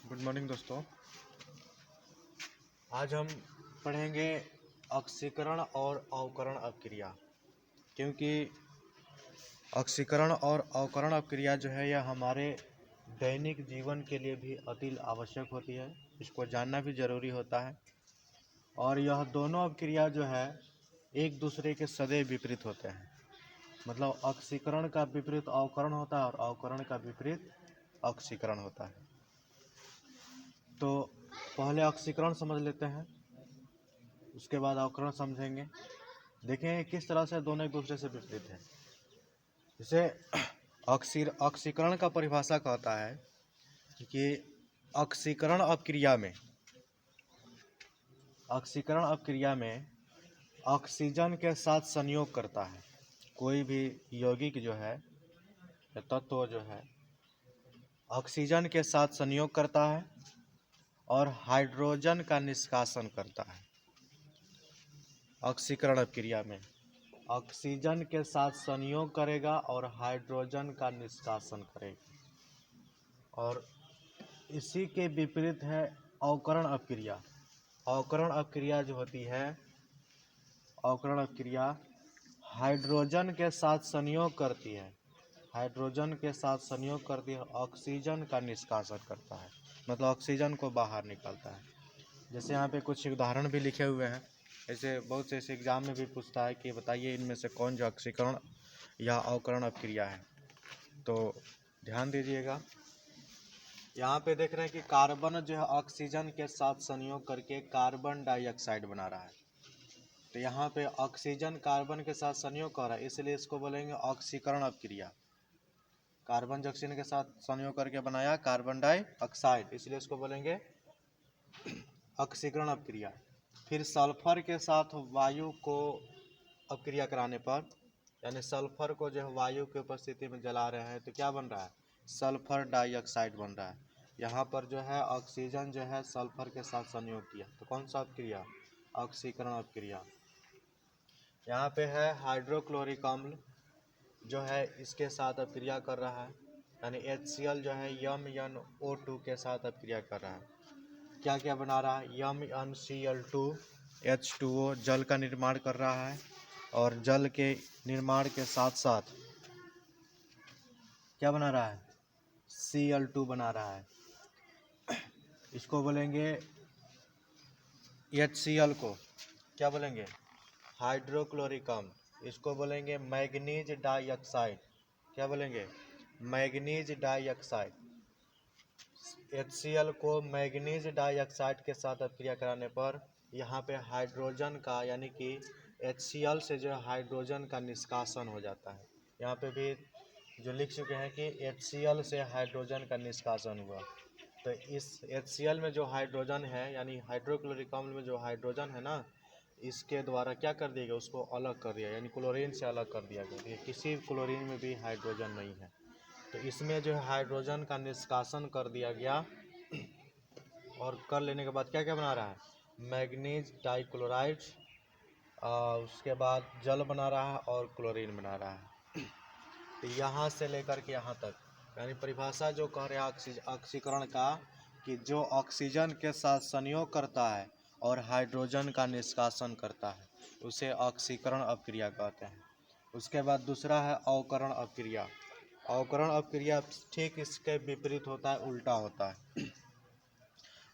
Good morning दोस्तों। आज हम पढ़ेंगे ऑक्सीकरण और अवकरण अपक्रिया, क्योंकि ऑक्सीकरण और अवकरण अपक्रिया जो है यह हमारे दैनिक जीवन के लिए भी अति आवश्यक होती है। इसको जानना भी ज़रूरी होता है। और यह दोनों अपक्रिया जो है एक दूसरे के सदैव विपरीत होते हैं। मतलब ऑक्सीकरण का विपरीत अवकरण होता है और अवकरण का विपरीत ऑक्सीकरण होता है। तो पहले ऑक्सीकरण समझ लेते हैं, उसके बाद अवकरण समझेंगे। देखें किस तरह से दोनों एक दूसरे से विपरीत हैं। जैसे ऑक्सीकरण का परिभाषा कहता है कि ऑक्सीकरण अपक्रिया में ऑक्सीजन के साथ संयोग करता है। कोई भी यौगिक जो है या तत्व जो है ऑक्सीजन के साथ संयोग करता है और हाइड्रोजन का निष्कासन करता है। ऑक्सीकरण अपक्रिया में ऑक्सीजन के साथ संयोग करेगा और हाइड्रोजन का निष्कासन करेगा। और इसी के विपरीत है अवकरण अपक्रिया। अवकरण अपक्रिया जो होती है, अवकरण अपक्रिया हाइड्रोजन के साथ संयोग करती है, हाइड्रोजन के साथ संयोग करती है, ऑक्सीजन का निष्कासन करता है, मतलब ऑक्सीजन को बाहर निकालता है। जैसे यहाँ पे कुछ उदाहरण भी लिखे हुए हैं। ऐसे बहुत से ऐसे एग्जाम में भी पूछता है कि बताइए इनमें से कौन जो ऑक्सीकरण या अवकरण अपक्रिया है। तो ध्यान दीजिएगा, यहाँ पे देख रहे हैं कि कार्बन जो है ऑक्सीजन के साथ संयोग करके कार्बन डाइऑक्साइड बना रहा है। तो यहाँ पे ऑक्सीजन कार्बन के साथ संयोग कर रहा है, इसलिए इसको बोलेंगे ऑक्सीकरण अपक्रिया। कार्बन ऑक्सीजन के साथ संयोग करके बनाया कार्बन डाइऑक्साइड, इसलिए इसको बोलेंगे ऑक्सीकरण अपक्रिया। फिर सल्फर के साथ वायु को अपक्रिया कराने पर, यानी सल्फर को जो है वायु की उपस्थिति में जला रहे हैं तो क्या बन रहा है, सल्फर डाइऑक्साइड बन रहा है। यहाँ पर जो है ऑक्सीजन जो है सल्फर के साथ संयोग किया, तो कौन सा अपक्रिया, ऑक्सीकरण अपक्रिया। यहाँ पे है हाइड्रोक्लोरिक अम्ल जो है इसके साथ अपक्रिया कर रहा है, यानी HCl जो है MnO2 के साथ अपक्रिया कर रहा है। क्या क्या बना रहा है, MnCl2 H2O जल का निर्माण कर रहा है। और जल के निर्माण के साथ साथ क्या बना रहा है, Cl2 बना रहा है। इसको बोलेंगे HCl को क्या बोलेंगे, हाइड्रोक्लोरिक अम्ल। इसको बोलेंगे मैग्नीज डाइऑक्साइड, क्या बोलेंगे, मैग्नीज डाइऑक्साइड। HCl को मैग्नीज डाइऑक्साइड के साथ अपक्रिया कराने पर यहाँ पे हाइड्रोजन का, यानी कि HCl से जो हाइड्रोजन का निष्कासन हो जाता है। यहाँ पे भी जो लिख चुके हैं कि HCl से हाइड्रोजन का निष्कासन हुआ। तो इस HCl में जो हाइड्रोजन है, यानी हाइड्रोक्लोरिक अम्ल में जो हाइड्रोजन है ना, इसके द्वारा क्या कर दिया गया, उसको अलग कर दिया, यानी क्लोरीन से अलग कर दिया गया। किसी क्लोरीन में भी हाइड्रोजन नहीं है, तो इसमें जो है हाइड्रोजन का निष्कासन कर दिया गया। और कर लेने के बाद क्या क्या बना रहा है, मैग्नीज डाइक्लोराइड, उसके बाद जल बना रहा है और क्लोरीन बना रहा है। तो यहाँ से लेकर के यहाँ तक, यानी परिभाषा जो कह रहे हैं ऑक्सीकरण का, कि जो ऑक्सीजन के साथ संयोग करता है और हाइड्रोजन का निष्कासन करता है उसे ऑक्सीकरण अपक्रिया कहते हैं। उसके बाद दूसरा है अवकरण अपक्रिया। अवकरण अपक्रिया ठीक इसके विपरीत होता है, उल्टा होता है।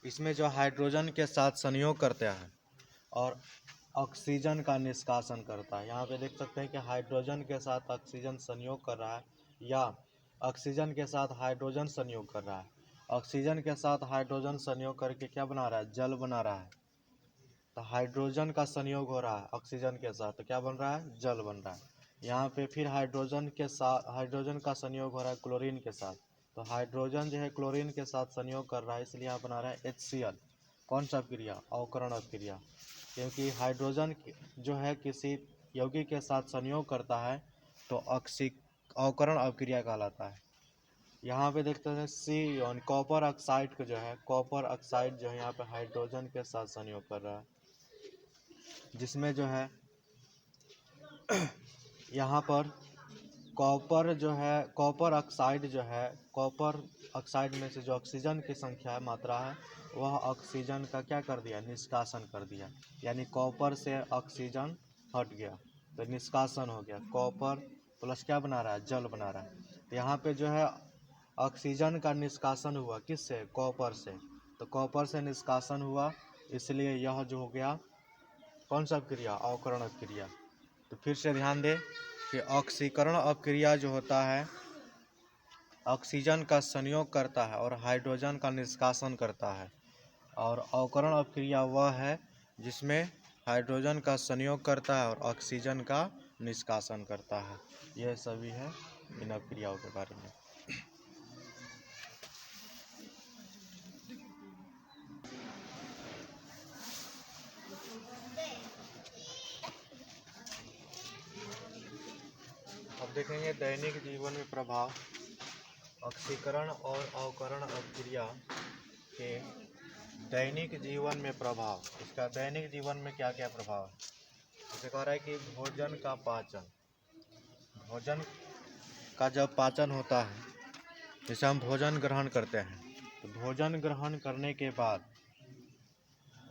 इसमें जो हाइड्रोजन के साथ संयोग करते हैं और ऑक्सीजन का निष्कासन करता है। यहाँ पे देख सकते हैं कि हाइड्रोजन के साथ ऑक्सीजन संयोग कर रहा है या ऑक्सीजन के साथ हाइड्रोजन संयोग कर रहा है। ऑक्सीजन के साथ हाइड्रोजन संयोग करके क्या बना रहा है, जल बना रहा है। तो हाइड्रोजन का संयोग हो रहा है ऑक्सीजन के साथ, तो क्या बन रहा है, जल बन रहा है। यहाँ पे फिर हाइड्रोजन का संयोग हो रहा है क्लोरीन के साथ, तो हाइड्रोजन जो है क्लोरीन के साथ संयोग कर रहा है, इसलिए यहाँ बना रहा है HCl। कौन सा अपक्रिया, अवकरण अपक्रिया, क्योंकि हाइड्रोजन जो है किसी यौगिक के साथ संयोग करता है तो अवकरण अपक्रिया कहलाता है। यहाँ पे देखते हैं C कॉपर ऑक्साइड को जो है, कॉपर ऑक्साइड जो है यहाँ पे हाइड्रोजन के साथ संयोग कर रहा है, जिसमें जो है यहाँ पर कॉपर जो है, कॉपर ऑक्साइड जो है, कॉपर ऑक्साइड में से जो ऑक्सीजन की संख्या है, मात्रा है, वह ऑक्सीजन का क्या कर दिया, निष्कासन कर दिया। यानी कॉपर से ऑक्सीजन हट गया तो निष्कासन हो गया। कॉपर प्लस क्या बना रहा है, जल बना रहा है। तो यहाँ पे जो है ऑक्सीजन का निष्कासन हुआ, किससे, कॉपर से। तो कॉपर से निष्कासन हुआ, इसलिए यह जो हो गया कौन सा क्रिया, अवकरण क्रिया। तो फिर से ध्यान दें कि ऑक्सीकरण अपक्रिया जो होता है, ऑक्सीजन का संयोग करता है और हाइड्रोजन का निष्कासन करता है। और अवकरण अपक्रिया वह है जिसमें हाइड्रोजन का संयोग करता है और ऑक्सीजन का निष्कासन करता है। यह सभी है इन अपक्रियाओं के बारे में। अब देखेंगे दैनिक जीवन में प्रभाव। ऑक्सीकरण और अवकरण अपक्रिया के दैनिक जीवन में प्रभाव। इसका दैनिक जीवन में क्या क्या प्रभाव है। जैसे कह रहा है कि भोजन का पाचन, भोजन का जब पाचन होता है, जैसे हम भोजन ग्रहण करते हैं, तो भोजन ग्रहण करने के बाद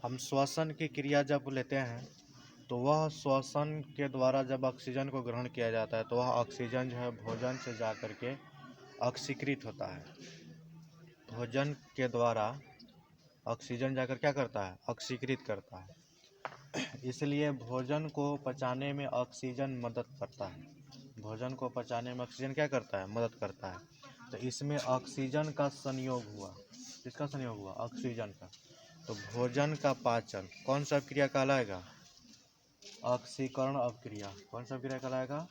हम श्वसन की क्रिया जब लेते हैं, तो वह श्वसन के द्वारा जब ऑक्सीजन को ग्रहण किया जाता है, तो वह ऑक्सीजन जो है भोजन से जा कर के ऑक्सीकृत होता है। भोजन के द्वारा ऑक्सीजन जाकर क्या करता है, ऑक्सीकृत करता है। इसलिए भोजन को पचाने में ऑक्सीजन मदद करता है। भोजन को पचाने में ऑक्सीजन क्या करता है, मदद करता है। तो इसमें ऑक्सीजन का संयोग हुआ, किसका संयोग हुआ, ऑक्सीजन का। तो भोजन का पाचन कौन सा क्रिया कहलाएगा, ऑक्सीकरण अपक्रिया। कौन सा क्रिया कहलाएगा,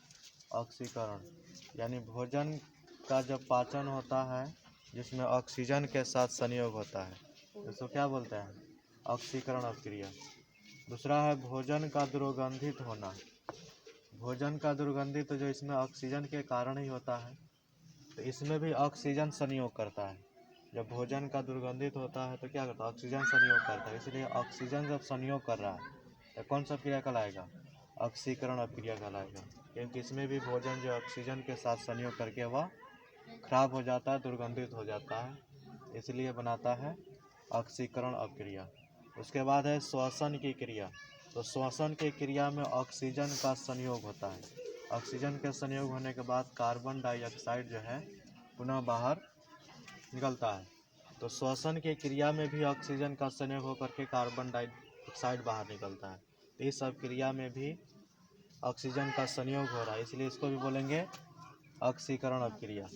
ऑक्सीकरण। यानी भोजन का जब पाचन होता है जिसमें ऑक्सीजन के साथ संयोग होता है, इसको क्या बोलते हैं, ऑक्सीकरण अपक्रिया। दूसरा है भोजन का दुर्गंधित होना। भोजन का दुर्गंधित जो इसमें ऑक्सीजन के कारण ही होता है, तो इसमें भी ऑक्सीजन संयोग करता है। जब भोजन का दुर्गंधित होता है तो क्या करता है, ऑक्सीजन संयोग करता है। इसलिए ऑक्सीजन जब संयोग कर रहा है तो कौन सा क्रिया कहलाएगा, ऑक्सीकरण अपक्रिया कहलाएगा। क्योंकि इसमें भी भोजन जो ऑक्सीजन के साथ संयोग करके वह खराब हो जाता है, दुर्गंधित हो जाता है, इसलिए बनाता है ऑक्सीकरण अपक्रिया। उसके बाद है श्वसन की क्रिया। तो श्वसन की क्रिया में ऑक्सीजन का संयोग होता है। ऑक्सीजन के संयोग होने के बाद कार्बन डाइऑक्साइड जो है पुनः बाहर निकलता है। तो श्वसन की क्रिया में भी ऑक्सीजन का संयोग होकर के कार्बन डाइऑक्साइड बाहर निकलता है। तो इस सब क्रिया में भी ऑक्सीजन का संयोग हो रहा है, इसलिए इसको भी बोलेंगे ऑक्सीकरण अपक्रिया।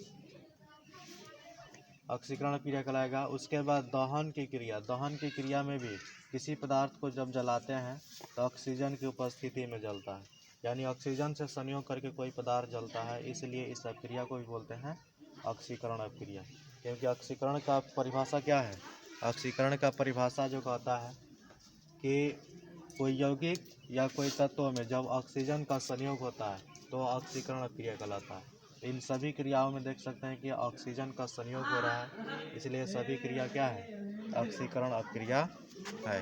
ऑक्सीकरण अपक्रिया कहलाएगा। उसके बाद दहन की क्रिया। दहन की क्रिया में भी किसी पदार्थ को जब जलाते हैं तो ऑक्सीजन की उपस्थिति में जलता है, यानी ऑक्सीजन से संयोग करके कोई पदार्थ जलता है, इसलिए इस अपक्रिया को भी बोलते हैं ऑक्सीकरण अपक्रिया। क्योंकि ऑक्सीकरण का परिभाषा क्या है, ऑक्सीकरण का परिभाषा जो कहता है कि कोई यौगिक या कोई तत्व में जब ऑक्सीजन का संयोग होता है तो ऑक्सीकरण अपक्रिया कहलाता है। इन सभी क्रियाओं में देख सकते हैं कि ऑक्सीजन का संयोग हो रहा है, इसलिए सभी क्रिया क्या है, ऑक्सीकरण अपक्रिया है।